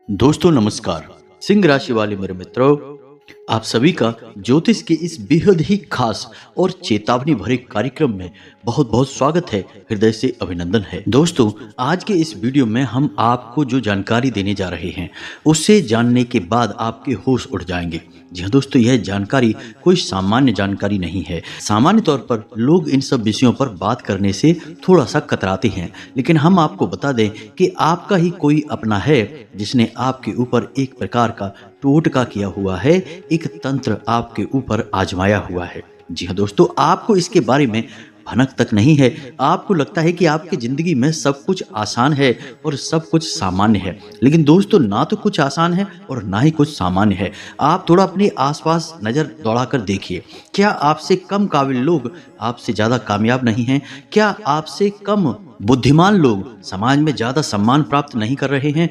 दोस्तों नमस्कार। सिंह राशि वाले मेरे मित्रों, आप सभी का ज्योतिष के इस बेहद ही खास और चेतावनी भरे कार्यक्रम में बहुत बहुत स्वागत है। हृदय से अभिनंदन है। दोस्तों, आज के इस वीडियो में हम आपको जो जानकारी देने जा रहे हैं उसे जानने के बाद आपके होश उड़ जाएंगे। जी हाँ दोस्तों, यह जानकारी कोई सामान्य जानकारी नहीं है। सामान्य तौर पर लोग इन सब विषयों पर बात करने से थोड़ा सा कतराते हैं, लेकिन हम आपको बता दें कि आपका ही कोई अपना है जिसने आपके ऊपर एक प्रकार का टोटका किया हुआ है, एक तंत्र आपके ऊपर आजमाया हुआ है। जी हाँ दोस्तों, आपको इसके बारे में भनक तक नहीं है। आपको लगता है कि आपकी जिंदगी में सब कुछ आसान है और सब कुछ सामान्य है, लेकिन दोस्तों ना तो कुछ आसान है और ना ही कुछ सामान्य है। आप थोड़ा अपने आसपास नजर दौड़ाकर देखिए। क्या आपसे कम काबिल लोग आपसे ज्यादा कामयाब नहीं हैं? क्या आपसे कम बुद्धिमान लोग समाज में ज्यादा सम्मान प्राप्त नहीं कर रहे हैं?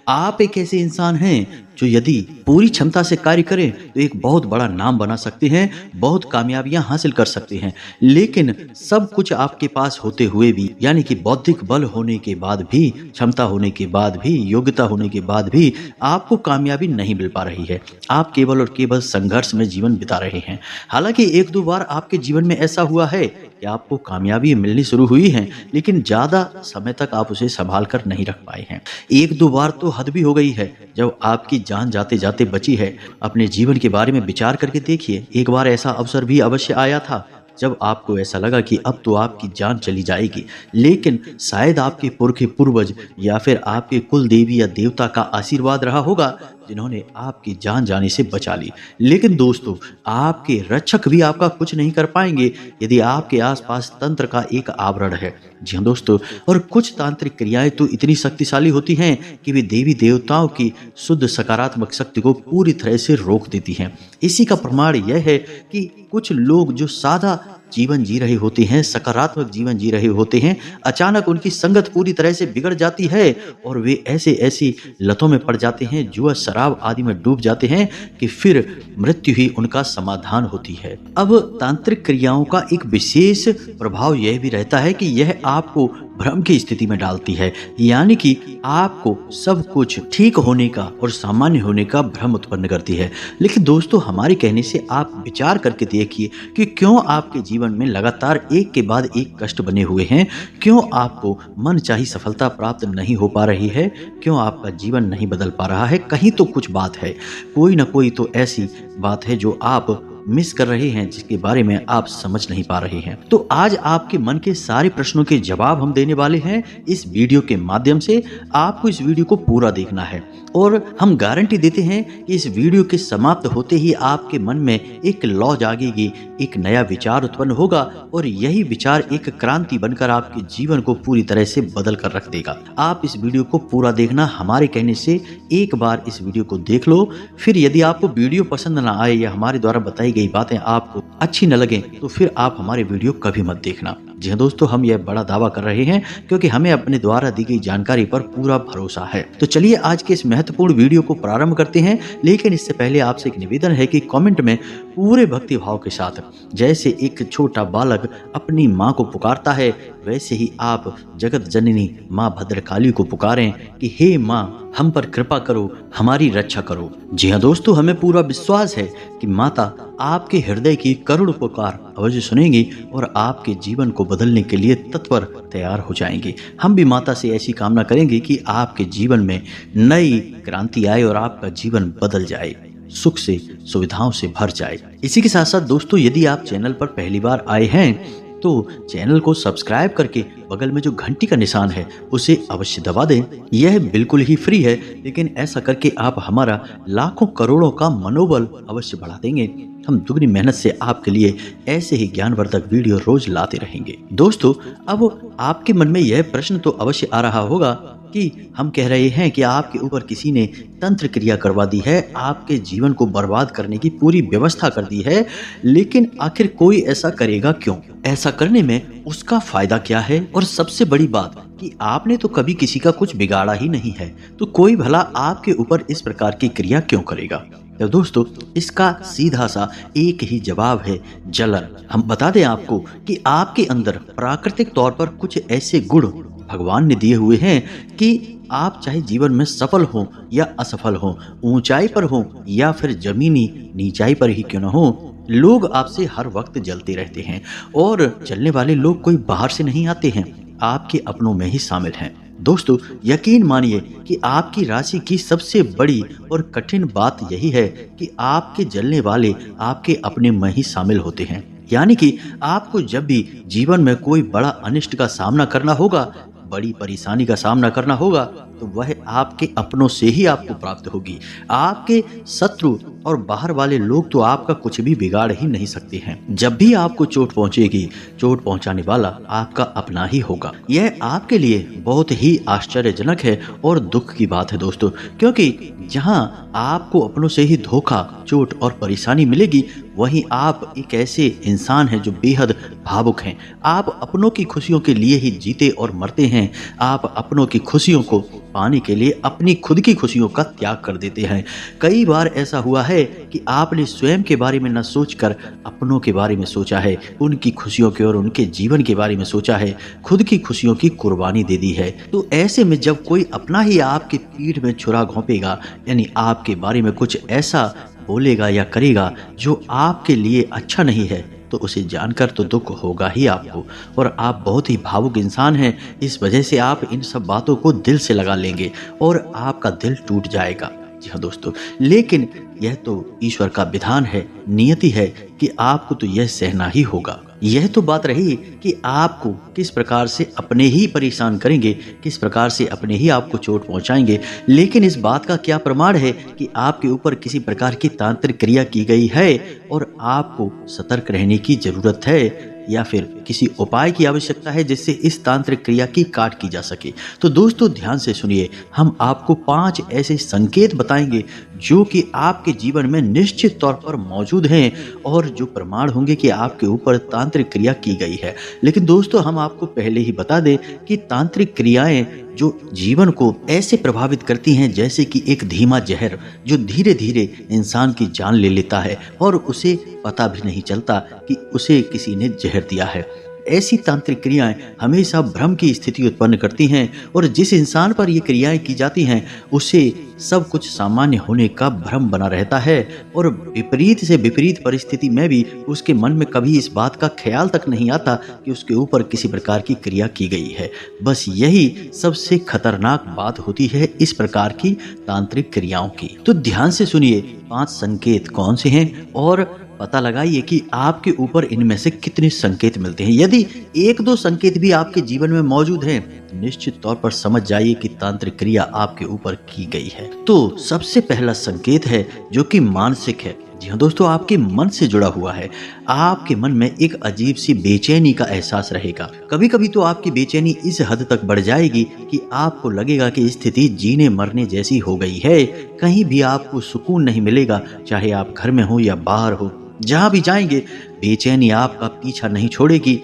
आप एक ऐसे इंसान हैं जो यदि पूरी क्षमता से कार्य करें तो एक बहुत बड़ा नाम बना सकते हैं, बहुत कामयाबियां हासिल कर सकते हैं, लेकिन सब कुछ आपके पास होते हुए भी, यानी कि बौद्धिक बल होने के बाद भी, क्षमता होने के बाद भी, योग्यता होने के बाद भी आपको कामयाबी नहीं मिल पा रही है। आप केवल और केवल संघर्ष में जीवन बिता रहे हैं। हालांकि एक दो बार आपके जीवन में ऐसा हुआ है कि आपको कामयाबी मिलनी शुरू हुई है, लेकिन ज्यादा समय तक आप उसे संभाल कर नहीं रख पाए हैं। एक दो बार तो हद भी हो गई है जब आपकी जान जाते जाते बची है। अपने जीवन के बारे में विचार करके देखिए। एक बार ऐसा अवसर भी अवश्य आया था जब आपको ऐसा लगा कि अब तो आपकी जान चली जाएगी, लेकिन शायद आपके पुरखे पूर्वज या फिर आपके कुल देवी या देवता का आशीर्वाद रहा होगा जिन्होंने आपकी जान जाने से बचा ली। लेकिन दोस्तों, आपके रक्षक भी आपका कुछ नहीं कर पाएंगे यदि आपके आसपास तंत्र का एक आवरण है। जी हाँ दोस्तों, और कुछ तांत्रिक क्रियाएं तो इतनी शक्तिशाली होती हैं कि वे देवी देवताओं की शुद्ध सकारात्मक शक्ति को पूरी तरह से रोक देती हैं। इसी का प्रमाण यह है कि कुछ लोग जो सादा जीवन जी रहे होते हैं, सकारात्मक जीवन जी रहे होते हैं, अचानक उनकी संगत पूरी तरह से बिगड़ जाती है और वे ऐसी लतों में पड़ जाते हैं, जुआ शराब आदि में डूब जाते हैं कि फिर मृत्यु ही उनका समाधान होती है। अब तांत्रिक क्रियाओं का एक विशेष प्रभाव यह भी रहता है कि यह आपको भ्रम की स्थिति में डालती है, यानी कि आपको सब कुछ ठीक होने का और सामान्य होने का भ्रम उत्पन्न करती है। लेकिन दोस्तों, हमारे कहने से आप विचार करके देखिए कि क्यों आपके जीवन में लगातार एक के बाद एक कष्ट बने हुए हैं, क्यों आपको मनचाही सफलता प्राप्त नहीं हो पा रही है, क्यों आपका जीवन नहीं बदल पा रहा है। कहीं तो कुछ बात है, कोई ना कोई तो ऐसी बात है जो आप मिस कर रहे हैं, जिसके बारे में आप समझ नहीं पा रहे हैं। तो आज आपके मन के सारे प्रश्नों के जवाब हम देने वाले हैं इस वीडियो के माध्यम से। आपको इस वीडियो को पूरा देखना है और हम गारंटी देते हैं कि इस वीडियो के समाप्त होते ही आपके मन में एक लौ जागेगी, एक नया विचार उत्पन्न होगा और यही विचार एक क्रांति बनकर आपके जीवन को पूरी तरह से बदल कर रख देगा। आप इस वीडियो को पूरा देखना। हमारे कहने से एक बार इस वीडियो को देख लो, फिर यदि आपको वीडियो पसंद ना आए या हमारे द्वारा बताई गई बातें आपको अच्छी न लगे तो फिर आप हमारे वीडियो कभी मत देखना। जी हाँ दोस्तों, हम यह बड़ा दावा कर रहे हैं क्योंकि हमें अपने द्वारा दी गई जानकारी पर पूरा भरोसा है। तो चलिए आज के इस महत्वपूर्ण वीडियो को प्रारंभ करते हैं, लेकिन इससे पहले आपसे एक निवेदन है कि कमेंट में पूरे भक्ति भाव के साथ, जैसे एक छोटा बालक अपनी माँ को पुकारता है, वैसे ही आप जगत जननी माँ भद्रकाली को पुकारें कि हे माँ, हम पर कृपा करो, हमारी रक्षा करो। जी हाँ दोस्तों, हमें पूरा विश्वास है कि माता आपके हृदय की करुण पुकार अवश्य सुनेंगी और आपके जीवन को बदलने के लिए तत्पर तैयार हो जाएंगी। हम भी माता से ऐसी कामना करेंगे कि आपके जीवन में नई क्रांति आए और आपका जीवन बदल जाए, सुख से सुविधाओं से भर जाए। इसी के साथ साथ दोस्तों, यदि आप चैनल पर पहली बार आए हैं तो चैनल को सब्सक्राइब करके बगल में जो घंटी का निशान है उसे अवश्य दबा दें। यह बिल्कुल ही फ्री है, लेकिन ऐसा करके आप हमारा लाखों करोड़ों का मनोबल अवश्य बढ़ा देंगे। हम दुगनी मेहनत से आपके लिए ऐसे ही ज्ञानवर्धक वीडियो रोज लाते रहेंगे। दोस्तों, अब आपके मन में यह प्रश्न तो अवश्य आ रहा होगा कि हम कह रहे हैं कि आपके ऊपर किसी ने तंत्र क्रिया करवा दी है, आपके जीवन को बर्बाद करने की पूरी व्यवस्था कर दी है, लेकिन आखिर कोई ऐसा करेगा क्यों? ऐसा करने में उसका फायदा क्या है? और सबसे बड़ी बात कि आपने तो कभी किसी का कुछ बिगाड़ा ही नहीं है, तो कोई भला आपके ऊपर इस प्रकार की क्रिया क्यों करेगा? तो दोस्तों, इसका सीधा सा एक ही जवाब है, जलन। हम बता दें आपको कि आपके अंदर प्राकृतिक तौर पर कुछ ऐसे गुण भगवान ने दिए हुए हैं कि आप चाहे जीवन में सफल हों या असफल हों, ऊंचाई पर हों या फिर जमीनी नीचाई पर ही क्यों न हो, लोग आपसे हर वक्त जलते रहते हैं। और जलने वाले लोग कोई बाहर से नहीं आते हैं, आपके अपनों में ही शामिल हैं। दोस्तों, यकीन मानिए कि आपकी राशि की सबसे बड़ी और कठिन बात यही है कि आपके जलने वाले आपके अपने में ही शामिल होते हैं। यानी कि आपको जब भी जीवन में कोई बड़ा अनिष्ट का सामना करना होगा, बड़ी परेशानी का सामना करना होगा, तो वह आपके अपनों से ही आपको प्राप्त होगी। आपके शत्रु और बाहर वाले लोग तो आपका कुछ भी बिगाड़ ही नहीं सकते हैं। जब भी आपको चोट पहुंचेगी, चोट पहुंचाने वाला आपका अपना ही होगा। यह आपके लिए बहुत ही आश्चर्यजनक है और दुख की बात है दोस्तों, क्योंकि जहां आपको अपनों से ही धोखा, चोट और परेशानी मिलेगी, वहीं आप एक ऐसे इंसान हैं जो बेहद भावुक हैं। आप अपनों की खुशियों के लिए ही जीते और मरते हैं। आप अपनों की खुशियों को पाने के लिए अपनी खुद की खुशियों का त्याग कर देते हैं। कई बार ऐसा हुआ है कि आपने स्वयं के बारे में न सोचकर अपनों के बारे में सोचा है, उनकी खुशियों के और उनके जीवन के बारे में सोचा है, खुद की खुशियों की कुर्बानी दे दी है। तो ऐसे में जब कोई अपना ही आपकी पीठ में छुरा घोंपेगा, यानी आपके बारे में कुछ ऐसा बोलेगा या करेगा जो आपके लिए अच्छा नहीं है, तो उसे जानकर तो दुख होगा ही आपको। और आप बहुत ही भावुक इंसान हैं, इस वजह से आप इन सब बातों को दिल से लगा लेंगे और आपका दिल टूट जाएगा। जी हाँ दोस्तों, लेकिन यह तो ईश्वर का विधान है, नियति है कि आपको तो यह सहना ही होगा। यह तो बात रही कि आपको किस प्रकार से अपने ही परेशान करेंगे, किस प्रकार से अपने ही आपको चोट पहुंचाएंगे। लेकिन इस बात का क्या प्रमाण है कि आपके ऊपर किसी प्रकार की तांत्रिक क्रिया की गई है और आपको सतर्क रहने की जरूरत है, या फिर किसी उपाय की आवश्यकता है जिससे इस तांत्रिक क्रिया की काट की जा सके। तो दोस्तों ध्यान से सुनिए, हम आपको 5 ऐसे संकेत बताएंगे जो कि आपके जीवन में निश्चित तौर पर मौजूद हैं और जो प्रमाण होंगे कि आपके ऊपर तांत्रिक क्रिया की गई है। लेकिन दोस्तों, हम आपको पहले ही बता दें कि तांत्रिक क्रियाएं जो जीवन को ऐसे प्रभावित करती हैं जैसे कि एक धीमा जहर जो धीरे धीरे इंसान की जान ले लेता है और उसे पता भी नहीं चलता कि उसे किसी ने जहर दिया है। ऐसी तांत्रिक क्रियाएं हमेशा भ्रम की स्थिति उत्पन्न करती हैं और जिस इंसान पर ये क्रियाएं की जाती हैं उसे सब कुछ सामान्य होने का भ्रम बना रहता है और विपरीत से विपरीत परिस्थिति में भी उसके मन में कभी इस बात का ख्याल तक नहीं आता कि उसके ऊपर किसी प्रकार की क्रिया की गई है। बस यही सबसे खतरनाक बात होती है इस प्रकार की तांत्रिक क्रियाओं की। तो ध्यान से सुनिए, 5 संकेत कौन से हैं और पता लगाइए कि आपके ऊपर इनमें से कितने संकेत मिलते हैं। यदि 1-2 संकेत भी आपके जीवन में मौजूद हैं, तो निश्चित तौर पर समझ जाइए कि तांत्रिक क्रिया आपके ऊपर की गई है। तो सबसे पहला संकेत है जो कि मानसिक है। जी हाँ दोस्तों, आपके मन से जुड़ा हुआ है। आपके मन में एक अजीब सी बेचैनी का एहसास रहेगा। कभी कभी तो आपकी बेचैनी इस हद तक बढ़ जाएगी कि आपको लगेगा कि स्थिति जीने मरने जैसी हो गई है। कहीं भी आपको सुकून नहीं मिलेगा, चाहे आप घर में हो या बाहर हो। जहां भी जाएंगे बेचैनी आपका पीछा नहीं छोड़ेगी।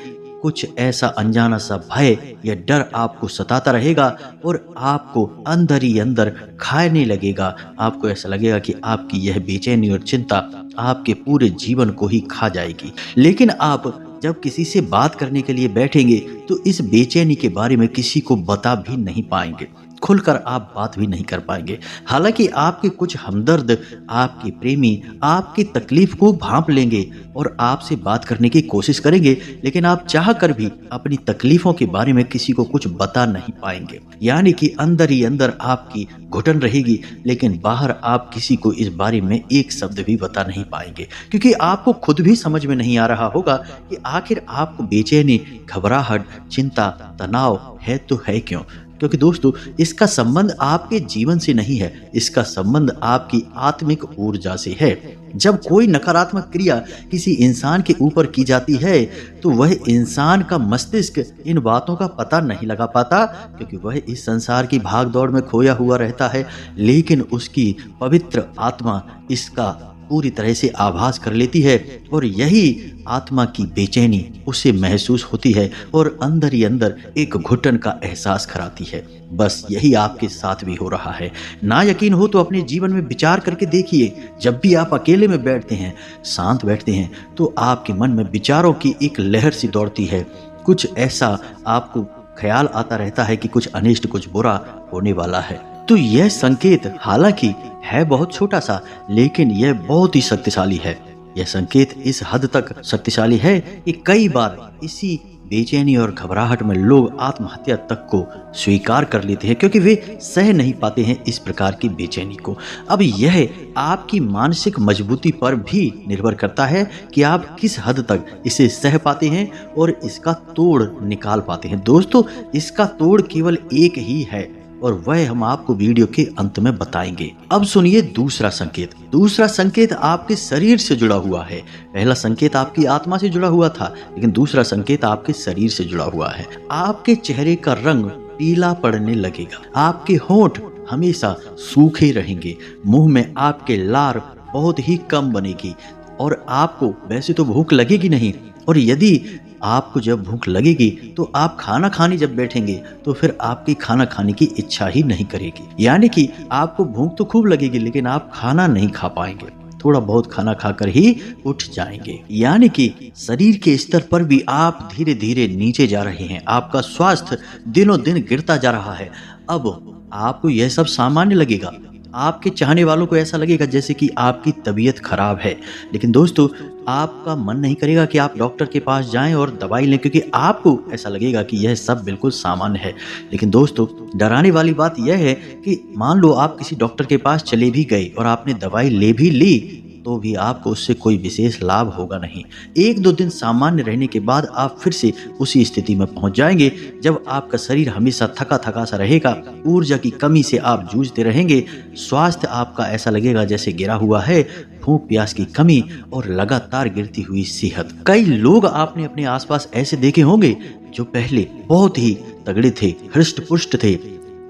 कुछ ऐसा अनजाना सा भय या डर आपको सताता रहेगा और आपको अंदर ही अंदर खाने लगेगा। आपको ऐसा लगेगा कि आपकी यह बेचैनी और चिंता आपके पूरे जीवन को ही खा जाएगी। लेकिन आप जब किसी से बात करने के लिए बैठेंगे तो इस बेचैनी के बारे में किसी को बता भी नहीं पाएंगे, खुलकर आप बात भी नहीं कर पाएंगे। हालांकि आपके कुछ हमदर्द, आपके प्रेमी आपकी तकलीफ को भांप लेंगे और आपसे बात करने की कोशिश करेंगे, लेकिन आप चाह कर भी अपनी तकलीफों के बारे में किसी को कुछ बता नहीं पाएंगे। यानी कि अंदर ही अंदर आपकी घुटन रहेगी, लेकिन बाहर आप किसी को इस बारे में एक शब्द भी बता नहीं पाएंगे, क्योंकि आपको खुद भी समझ में नहीं आ रहा होगा कि आखिर आपको बेचैनी, घबराहट, चिंता, तनाव है तो है क्यों। क्योंकि दोस्तों, इसका संबंध आपके जीवन से नहीं है, इसका संबंध आपकी आत्मिक ऊर्जा से है। जब कोई नकारात्मक क्रिया किसी इंसान के ऊपर की जाती है तो वह इंसान का मस्तिष्क इन बातों का पता नहीं लगा पाता, क्योंकि वह इस संसार की भाग दौड़ में खोया हुआ रहता है। लेकिन उसकी पवित्र आत्मा इसका पूरी तरह से आभास कर लेती है और यही आत्मा की बेचैनी उसे महसूस होती है और अंदर ही अंदर एक घुटन का एहसास कराती है। बस यही आपके साथ भी हो रहा है। ना यकीन हो तो अपने जीवन में विचार करके देखिए। जब भी आप अकेले में बैठते हैं, शांत बैठते हैं, तो आपके मन में विचारों की एक लहर सी दौड़ती है। कुछ ऐसा आपको ख्याल आता रहता है कि कुछ अनिष्ट, कुछ बुरा होने वाला है। तो यह संकेत हालांकि है बहुत छोटा सा, लेकिन यह बहुत ही शक्तिशाली है। यह संकेत इस हद तक शक्तिशाली है कि कई बार इसी बेचैनी और घबराहट में लोग आत्महत्या तक को स्वीकार कर लेते हैं, क्योंकि वे सह नहीं पाते हैं इस प्रकार की बेचैनी को। अब यह आपकी मानसिक मजबूती पर भी निर्भर करता है कि आप किस हद तक इसे सह पाते हैं और इसका तोड़ निकाल पाते हैं। दोस्तों, इसका तोड़ केवल एक ही है और वह हम आपको वीडियो के अंत में बताएंगे। अब सुनिए दूसरा संकेत। दूसरा संकेत आपके शरीर से जुड़ा हुआ है। पहला संकेत आपकी आत्मा से जुड़ा हुआ था, लेकिन दूसरा संकेत आपके शरीर से जुड़ा हुआ है। आपके चेहरे का रंग पीला पड़ने लगेगा, आपके होंठ हमेशा सूखे रहेंगे, मुंह में आपके लार बहुत ही कम बनेगी और आपको वैसे तो भूख लगेगी नहीं, और यदि आपको जब भूख लगेगी तो आप खाना खाने जब बैठेंगे तो फिर आपकी खाना खाने की इच्छा ही नहीं करेगी। यानी कि आपको भूख तो खूब लगेगी, लेकिन आप खाना नहीं खा पाएंगे, थोड़ा बहुत खाना खाकर ही उठ जाएंगे। यानी कि शरीर के स्तर पर भी आप धीरे धीरे नीचे जा रहे हैं, आपका स्वास्थ्य दिनों दिन गिरता जा रहा है। अब आपको यह सब सामान्य लगेगा, आपके चाहने वालों को ऐसा लगेगा जैसे कि आपकी तबीयत खराब है, लेकिन दोस्तों आपका मन नहीं करेगा कि आप डॉक्टर के पास जाएं और दवाई लें, क्योंकि आपको ऐसा लगेगा कि यह सब बिल्कुल सामान्य है। लेकिन दोस्तों, डराने वाली बात यह है कि मान लो आप किसी डॉक्टर के पास चले भी गए और आपने दवाई ले भी ली, तो भी आपको उससे कोई विशेष लाभ होगा नहीं। एक दो दिन सामान्य रहने के बाद आप फिर से उसी स्थिति में पहुंच जाएंगे जब आपका शरीर हमेशा थका थका सा रहेगा, ऊर्जा की कमी से आप जूझते रहेंगे, स्वास्थ्य आपका ऐसा लगेगा जैसे गिरा हुआ है, भूख प्यास की कमी और लगातार गिरती हुई सेहत। कई लोग आपने अपने आसपास ऐसे देखे होंगे जो पहले बहुत ही तगड़े थे, हृष्ट पुष्ट थे,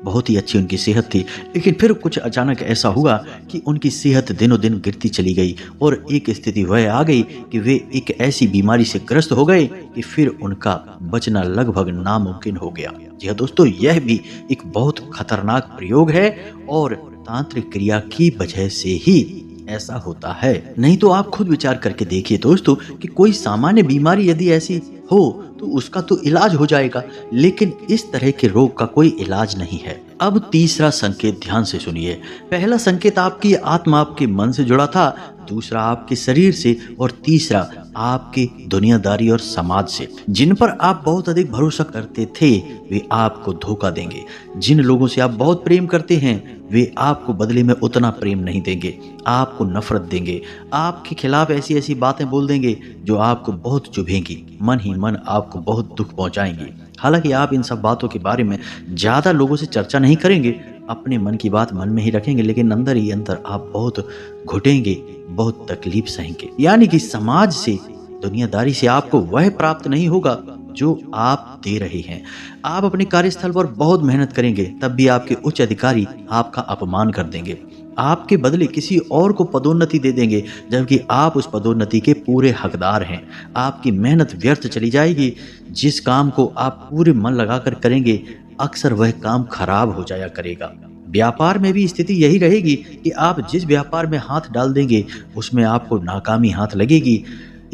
बहुत ही अच्छी उनकी सेहत थी, लेकिन फिर कुछ अचानक ऐसा हुआ कि उनकी सेहत दिनों दिन गिरती चली गई और एक स्थिति वह आ गई कि वे एक ऐसी बीमारी से ग्रस्त हो गए कि फिर उनका बचना लगभग नामुमकिन हो गया। जी हाँ दोस्तों, यह भी एक बहुत खतरनाक प्रयोग है और तांत्रिक क्रिया की वजह से ही ऐसा होता है। नहीं तो आप खुद विचार करके देखिए दोस्तों कि कोई सामान्य बीमारी यदि ऐसी हो तो उसका तो इलाज हो जाएगा, लेकिन इस तरह के रोग का कोई इलाज नहीं है। अब तीसरा संकेत ध्यान से सुनिए। पहला संकेत आपकी आत्मा, आपके मन से जुड़ा था, दूसरा आपके शरीर से और तीसरा आपके दुनियादारी और समाज से। जिन पर आप बहुत अधिक भरोसा करते थे वे आपको धोखा देंगे। जिन लोगों से आप बहुत प्रेम करते हैं वे आपको बदले में उतना प्रेम नहीं देंगे, आपको नफरत देंगे, आपके खिलाफ ऐसी ऐसी बातें बोल देंगे जो आपको बहुत चुभेंगी, मन ही मन आपको बहुत दुख पहुंचाएंगी। हालांकि आप इन सब बातों के बारे में ज़्यादा लोगों से चर्चा नहीं करेंगे, अपने मन की बात मन में ही रखेंगे, लेकिन अंदर ही अंदर आप बहुत घुटेंगे, बहुत तकलीफ सहेंगे। यानी कि समाज से, दुनियादारी से आपको वह प्राप्त नहीं होगा जो आप दे रहे हैं। आप अपने कार्यस्थल पर बहुत मेहनत करेंगे, तब भी आपके उच्च अधिकारी आपका अपमान कर देंगे, आपके बदले किसी और को पदोन्नति दे देंगे, जबकि आप उस पदोन्नति के पूरे हकदार हैं। आपकी मेहनत व्यर्थ चली जाएगी। जिस काम को आप पूरे मन लगाकर करेंगे अक्सर वह काम खराब हो जाया करेगा। व्यापार में भी स्थिति यही रहेगी कि आप जिस व्यापार में हाथ डाल देंगे उसमें आपको नाकामी हाथ लगेगी।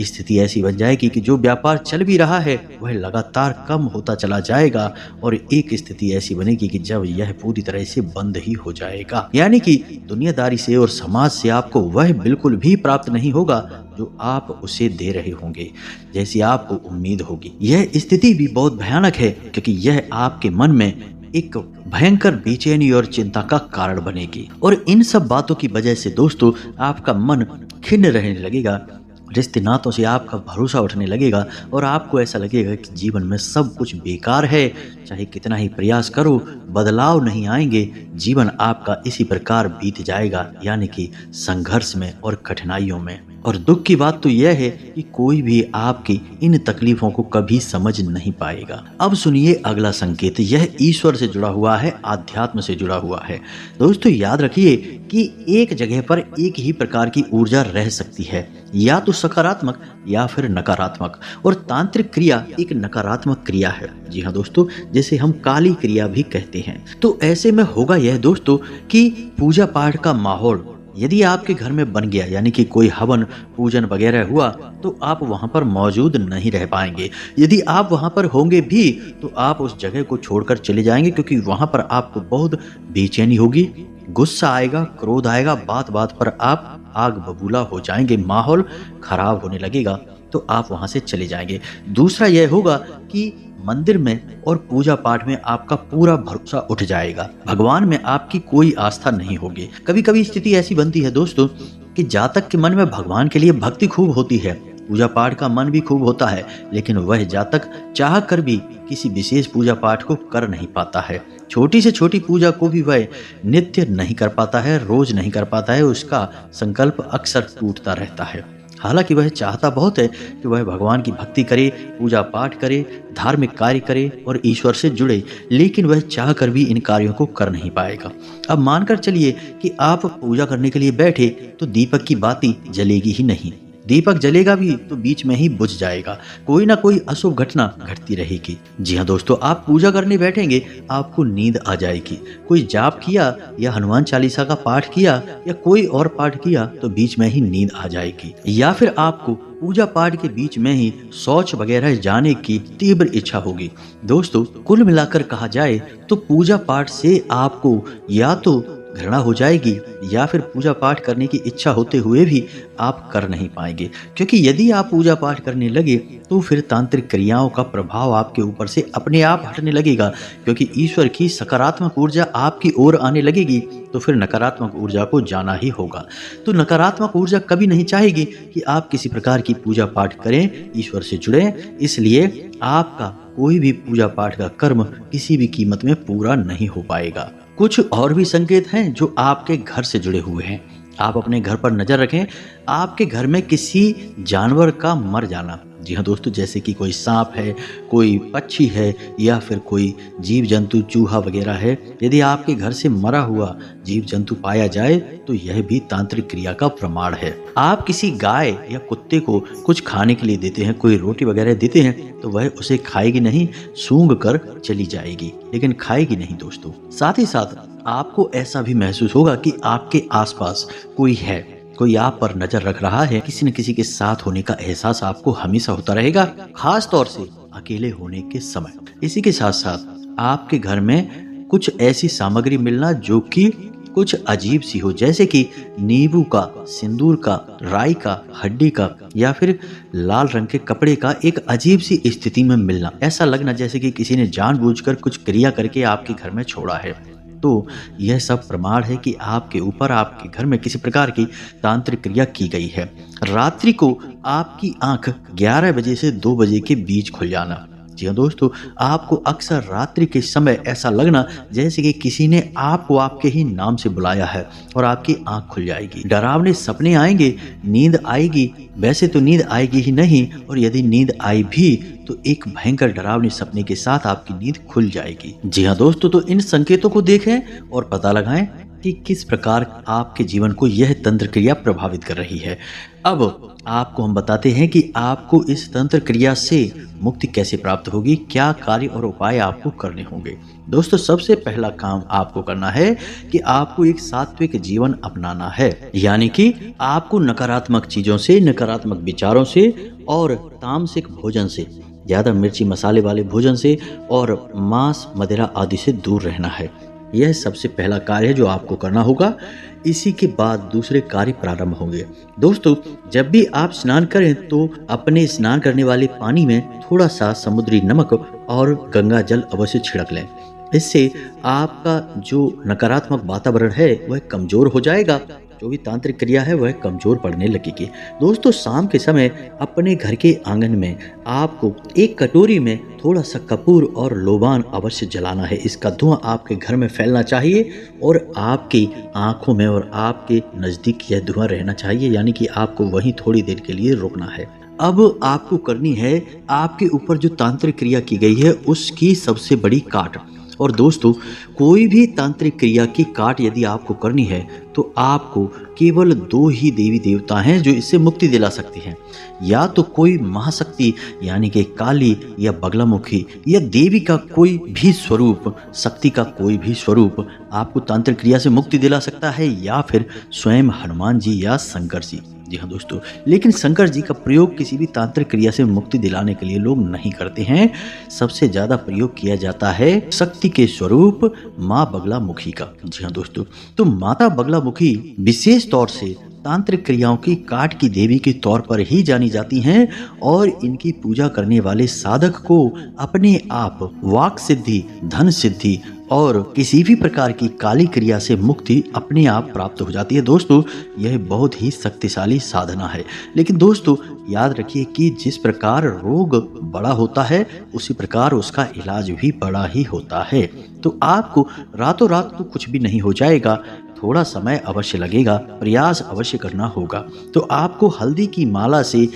स्थिति ऐसी बन जाएगी कि जो व्यापार चल भी रहा है वह लगातार कम होता चला जाएगा और एक स्थिति ऐसी बनेगी कि जब यह पूरी तरह से बंद ही हो जाएगा। यानी कि दुनियादारी से और समाज से आपको वह बिल्कुल भी प्राप्त नहीं होगा जो आप उसे दे रहे होंगे, जैसी आपको उम्मीद होगी। यह स्थिति भी बहुत भयानक है क्योंकि यह आपके मन में एक भयंकर बेचैनी और चिंता का कारण बनेगी। और इन सब बातों की वजह से दोस्तों आपका मन खिन्न रहने लगेगा, रिश्ते नातों से आपका भरोसा उठने लगेगा और आपको ऐसा लगेगा कि जीवन में सब कुछ बेकार है, चाहे कितना ही प्रयास करो बदलाव नहीं आएंगे। जीवन आपका इसी प्रकार बीत जाएगा, यानी कि संघर्ष में और कठिनाइयों में। और दुख की बात तो यह है कि कोई भी आपकी इन तकलीफों को कभी समझ नहीं पाएगा। अब सुनिए अगला संकेत। यह ईश्वर से जुड़ा हुआ है, आध्यात्म से जुड़ा हुआ है। दोस्तों याद रखिए कि एक जगह पर एक ही प्रकार की ऊर्जा रह सकती है, या तो सकारात्मक या फिर नकारात्मक, और तांत्रिक क्रिया एक नकारात्मक क्रिया है। जी हाँ दोस्तों, जैसे हम काली क्रिया भी कहते हैं। तो ऐसे में होगा यह दोस्तों कि पूजा पाठ का माहौल यदि आपके घर में बन गया यानी कि कोई हवन पूजन वगैरह हुआ तो आप वहां पर मौजूद नहीं रह पाएंगे। यदि आप वहां पर होंगे भी तो आप उस जगह को छोड़कर चले जाएंगे, क्योंकि वहां पर आपको बहुत बेचैनी होगी, गुस्सा आएगा, क्रोध आएगा, बात बात पर आप आग बबूला हो जाएंगे, माहौल खराब होने लगेगा, तो आप वहां से चले जाएंगे। दूसरा यह होगा कि मंदिर में और पूजा पाठ में आपका पूरा भरोसा उठ जाएगा, भगवान में आपकी कोई आस्था नहीं होगी। कभी कभी स्थिति ऐसी बनती है दोस्तों कि जातक के मन में भगवान के लिए भक्ति खूब होती है, पूजा पाठ का मन भी खूब होता है, लेकिन वह जातक चाह कर भी किसी विशेष पूजा पाठ को कर नहीं पाता है। छोटी से छोटी पूजा को भी वह नित्य नहीं कर पाता है, रोज नहीं कर पाता है, उसका संकल्प अक्सर टूटता रहता है। हालांकि वह चाहता बहुत है कि वह भगवान की भक्ति करे, पूजा पाठ करे, धार्मिक कार्य करे और ईश्वर से जुड़े, लेकिन वह चाह कर भी इन कार्यों को कर नहीं पाएगा। अब मानकर चलिए कि आप पूजा करने के लिए बैठे तो दीपक की बाती जलेगी ही नहीं, दीपक जलेगा भी तो बीच में ही बुझ जाएगा, कोई ना कोई अशुभ घटना घटती रहेगी। जी हाँ दोस्तों, आप पूजा करने बैठेंगे, आपको नींद आ जाएगी। कोई जाप किया या हनुमान चालीसा का पाठ किया या कोई और पाठ किया तो बीच में ही नींद आ जाएगी, या फिर आपको पूजा पाठ के बीच में ही शौच वगैरह जाने की तीव्र इच्छा होगी। दोस्तों, कुल मिलाकर कहा जाए तो पूजा पाठ से आपको या तो घृणा हो जाएगी या फिर पूजा पाठ करने की इच्छा होते हुए भी आप कर नहीं पाएंगे, क्योंकि यदि आप पूजा पाठ करने लगे तो फिर तांत्रिक क्रियाओं का प्रभाव आपके ऊपर से अपने आप हटने लगेगा, क्योंकि ईश्वर की सकारात्मक ऊर्जा आपकी ओर आने लगेगी, तो फिर नकारात्मक ऊर्जा को जाना ही होगा। तो नकारात्मक ऊर्जा कभी नहीं चाहेगी कि आप किसी प्रकार की पूजा पाठ करें, ईश्वर से जुड़ें, इसलिए आपका कोई भी पूजा पाठ का कर्म किसी भी कीमत में पूरा नहीं हो पाएगा। कुछ और भी संकेत हैं जो आपके घर से जुड़े हुए हैं। आप अपने घर पर नजर रखें, आपके घर में किसी जानवर का मर जाना, जी हाँ दोस्तों, जैसे कि कोई सांप है, कोई पक्षी है या फिर कोई जीव जंतु चूहा वगैरह है, यदि आपके घर से मरा हुआ जीव जंतु पाया जाए तो यह भी तांत्रिक क्रिया का प्रमाण है। आप किसी गाय या कुत्ते को कुछ खाने के लिए देते हैं, कोई रोटी वगैरह देते हैं, तो वह उसे खाएगी नहीं, सूंघ कर चली जाएगी, लेकिन खाएगी नहीं दोस्तों। साथ ही साथ आपको ऐसा भी महसूस होगा कि आपके आसपास कोई है, कोई आप पर नजर रख रहा है, किसी न किसी के साथ होने का एहसास आपको हमेशा होता रहेगा, खास तौर से अकेले होने के समय। इसी के साथ साथ आपके घर में कुछ ऐसी सामग्री मिलना जो कि कुछ अजीब सी हो, जैसे कि नींबू का, सिंदूर का, राई का, हड्डी का या फिर लाल रंग के कपड़े का एक अजीब सी स्थिति में मिलना। ऐसा लगना जैसे कि किसी ने जानबूझकर कुछ क्रिया करके आपके घर में छोड़ा है। तो यह सब प्रमाण है कि आपके ऊपर, आपके घर में किसी प्रकार की तांत्रिक क्रिया की गई है। रात्रि को आपकी आंख 11 बजे से 2 बजे के बीच खुल जाना। जी हाँ दोस्तों, आपको अक्सर रात्रि के समय ऐसा लगना जैसे कि किसी ने आपको आपके ही नाम से बुलाया है और आपकी आंख खुल जाएगी। डरावने सपने आएंगे, नींद आएगी, वैसे तो नींद आएगी ही नहीं, और यदि नींद आई भी तो एक भयंकर डरावने सपने के साथ आपकी नींद खुल जाएगी। जी हाँ दोस्तों, तो इन संकेतों को देखें और पता लगाएं कि किस प्रकार आपके जीवन को यह तंत्र क्रिया प्रभावित कर रही है। अब आपको हम बताते हैं कि आपको इस तंत्र क्रिया से मुक्ति कैसे प्राप्त होगी, क्या कार्य और उपाय आपको करने होंगे। दोस्तों, सबसे पहला काम आपको करना है कि आपको एक सात्विक जीवन अपनाना है, यानी कि आपको नकारात्मक चीजों से, नकारात्मक विचारों से और तामसिक भोजन से, ज्यादा मिर्ची मसाले वाले भोजन से और मांस मदिरा आदि से दूर रहना है। यह सबसे पहला कार्य है जो आपको करना होगा। इसी के बाद दूसरे कार्य प्रारंभ होंगे। दोस्तों, जब भी आप स्नान करें तो अपने स्नान करने वाले पानी में थोड़ा सा समुद्री नमक और गंगा जल अवश्य छिड़क लें। इससे आपका जो नकारात्मक वातावरण है वह कमजोर हो जाएगा, जो भी तांत्रिक क्रिया है वह कमजोर पड़ने लगेगी। दोस्तों, शाम के समय अपने घर के आंगन में आपको एक कटोरी में थोड़ा सा कपूर और लोबान अवश्य जलाना है। इसका धुआं आपके घर में फैलना चाहिए और आपकी आंखों में और आपके नजदीक यह धुआं रहना चाहिए, यानी कि आपको वहीं थोड़ी देर के लिए रुकना है। अब आपको करनी है आपके ऊपर जो तांत्रिक क्रिया की गई है उसकी सबसे बड़ी काट। और दोस्तों, कोई भी तांत्रिक क्रिया की काट यदि आपको करनी है तो आपको केवल 2 ही देवी देवता हैं जो इससे मुक्ति दिला सकते हैं। या तो कोई महाशक्ति यानी कि काली या बगलामुखी या देवी का कोई भी स्वरूप, शक्ति का कोई भी स्वरूप आपको तांत्रिक क्रिया से मुक्ति दिला सकता है, या फिर स्वयं हनुमान जी या शंकर जी। जी हाँ दोस्तों, लेकिन शंकर जी का प्रयोग किसी भी तांत्रिक क्रिया से मुक्ति दिलाने के लिए लोग नहीं करते हैं। सबसे ज्यादा प्रयोग किया जाता है शक्ति के स्वरूप माँ बगलामुखी का। जी हाँ दोस्तों, तो माता बगलामुखी विशेष तौर से तांत्रिक क्रियाओं की काट की देवी के तौर पर ही जानी जाती हैं और इनकी पूजा करने वाले साधक को अपने आप वाक सिद्धि, धन सिद्धि और किसी भी प्रकार की काली क्रिया से मुक्ति अपने आप प्राप्त हो जाती है। दोस्तों, यह बहुत ही शक्तिशाली साधना है। लेकिन दोस्तों, याद रखिए कि जिस प्रकार रोग बड़ा होता है उसी प्रकार उसका इलाज भी बड़ा ही होता है। तो आपको रातों रात तो कुछ भी नहीं हो जाएगा, थोड़ा समय अवश्य लगेगा, प्रयास अवश्य करना होगा। तो आपको हल्दी की माला से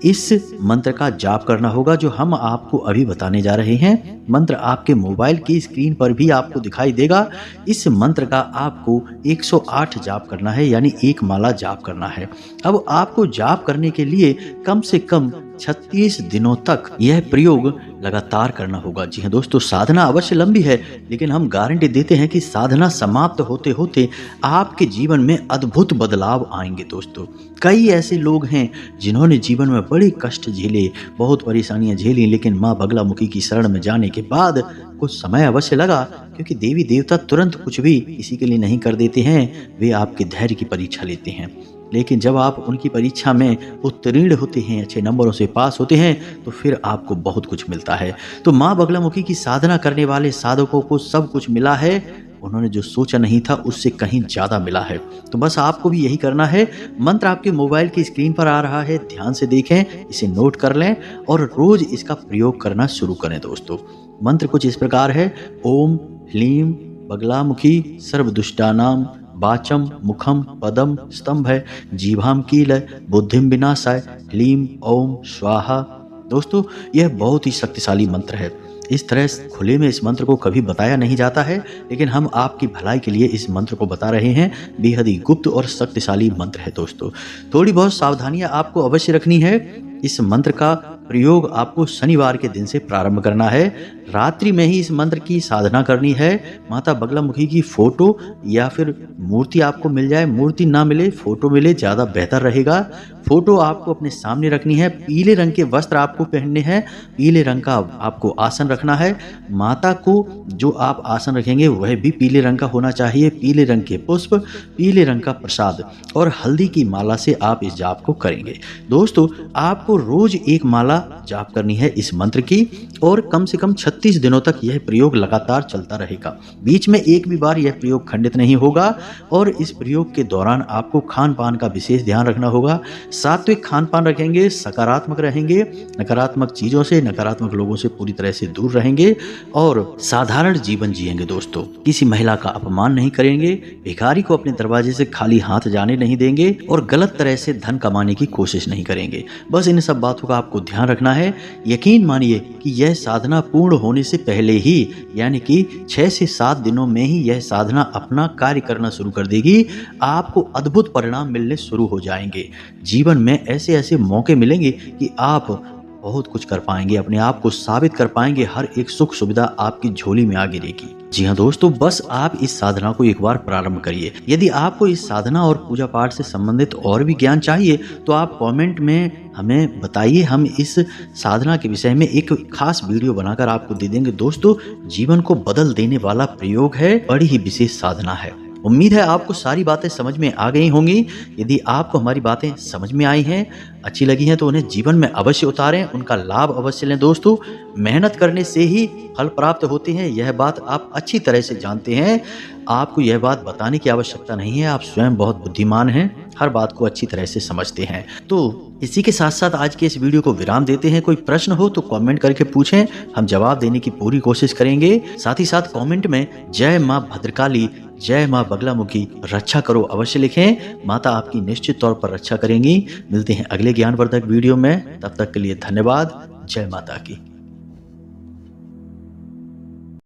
इस मंत्र का जाप करना होगा जो हम आपको अभी बताने जा रहे हैं। मंत्र आपके मोबाइल की स्क्रीन पर भी आपको दिखाई देगा। इस मंत्र का आपको 108 जाप करना है, यानी 1 माला जाप करना है। अब आपको जाप करने के लिए कम से कम 36 दिनों तक यह प्रयोग लगातार करना होगा। जी हाँ दोस्तों, साधना अवश्य लंबी है, लेकिन हम गारंटी देते हैं कि साधना समाप्त होते होते आपके जीवन में अद्भुत बदलाव आएंगे। दोस्तों, कई ऐसे लोग हैं जिन्होंने जीवन में बड़े कष्ट झेले, बहुत परेशानियां झेली, लेकिन माँ बगलामुखी की शरण में जाने के बाद कुछ समय अवश्य लगा, क्योंकि देवी देवता तुरंत कुछ भी किसी के लिए नहीं कर देते हैं। वे आपके धैर्य की परीक्षा लेते हैं, लेकिन जब आप उनकी परीक्षा में उत्तीर्ण होते हैं, अच्छे नंबरों से पास होते हैं, तो फिर आपको बहुत कुछ मिलता है। तो माँ बगलामुखी की साधना करने वाले साधकों को सब कुछ मिला है। उन्होंने जो सोचा नहीं था उससे कहीं ज्यादा मिला है। तो बस आपको भी यही करना है। मंत्र आपके मोबाइल की स्क्रीन पर आ रहा है, ध्यान से देखें, इसे नोट कर लें और रोज इसका प्रयोग करना शुरू करें। दोस्तों, मंत्र कुछ इस प्रकार है। ओम ह्लीम बगलामुखी सर्वदुष्टानाम वाचम मुखम पदम स्तंभ जीभाम कील बुद्धिम विनाशाय ह्लीम ओम स्वाहा। दोस्तों, यह बहुत ही शक्तिशाली मंत्र है। इस तरह खुले में इस मंत्र को कभी बताया नहीं जाता है, लेकिन हम आपकी भलाई के लिए इस मंत्र को बता रहे हैं। बेहद ही गुप्त और शक्तिशाली मंत्र है। दोस्तों, थोड़ी बहुत सावधानियां आपको अवश्य रखनी है। इस मंत्र का प्रयोग आपको शनिवार के दिन से प्रारंभ करना है। रात्रि में ही इस मंत्र की साधना करनी है। माता बगलामुखी की फोटो या फिर मूर्ति आपको मिल जाए, मूर्ति ना मिले फोटो मिले ज़्यादा बेहतर रहेगा। फोटो आपको अपने सामने रखनी है। पीले रंग के वस्त्र आपको पहनने हैं। पीले रंग का आपको आसन रखना है। माता को जो आप आसन रखेंगे वह भी पीले रंग का होना चाहिए। पीले रंग के पुष्प, पीले रंग का प्रसाद और हल्दी की माला से आप इस जाप को करेंगे। दोस्तों, आपको रोज 1 माला जाप करनी है इस मंत्र की और कम से कम 36 दिनों तक यह प्रयोग लगातार चलता रहेगा। बीच में एक भी बार यह प्रयोग खंडित नहीं होगा। और इस प्रयोग के दौरान आपको खान पान का विशेष ध्यान रखना होगा। सात्विक खान पान रखेंगे, सकारात्मक रहेंगे, नकारात्मक चीजों से, नकारात्मक लोगों से पूरी तरह से दूर रहेंगे और साधारण जीवन जिएंगे। दोस्तों, किसी महिला का अपमान नहीं करेंगे, भिखारी को अपने दरवाजे से खाली हाथ जाने नहीं देंगे और गलत तरह से धन कमाने की कोशिश नहीं करेंगे। बस इन सब बातों का आपको ध्यान रखना है। यकीन मानिए कि यह साधना पूर्ण होने से पहले ही, यानी कि 6 से 7 दिनों में ही यह साधना अपना कार्य करना शुरू कर देगी। आपको अद्भुत परिणाम मिलने शुरू हो जाएंगे। जीवन में ऐसे ऐसे मौके मिलेंगे कि आप बहुत कुछ कर पाएंगे, अपने आप को साबित कर पाएंगे। हर एक सुख सुविधा आपकी झोली में आ गिरेगी। जी हाँ दोस्तों, बस आप इस साधना को एक बार प्रारंभ करिए। यदि आपको इस साधना और पूजा पाठ से संबंधित और भी ज्ञान चाहिए तो आप कमेंट में हमें बताइए। हम इस साधना के विषय में एक खास वीडियो बनाकर आपको दे देंगे। दोस्तों, जीवन को बदल देने वाला प्रयोग है, बड़ी ही विशेष साधना है। उम्मीद है आपको सारी बातें समझ में आ गई होंगी। यदि आपको हमारी बातें समझ में आई हैं, अच्छी लगी हैं, तो उन्हें जीवन में अवश्य उतारें, उनका लाभ अवश्य लें। दोस्तों, मेहनत करने से ही फल प्राप्त होते हैं, यह बात आप अच्छी तरह से जानते हैं। आपको यह बात बताने की आवश्यकता नहीं है। आप स्वयं बहुत बुद्धिमान हैं, हर बात को अच्छी तरह से समझते हैं। तो इसी के साथ साथ आज के इस वीडियो को विराम देते हैं। कोई प्रश्न हो तो कमेंट करके पूछें, हम जवाब देने की पूरी कोशिश करेंगे। साथ ही साथ कमेंट में जय माँ भद्रकाली, जय माँ बगलामुखी रक्षा करो अवश्य लिखें। माता आपकी निश्चित तौर पर रक्षा करेंगी। मिलते हैं अगले ज्ञानवर्धक वीडियो में, तब तक के लिए धन्यवाद। जय माता की।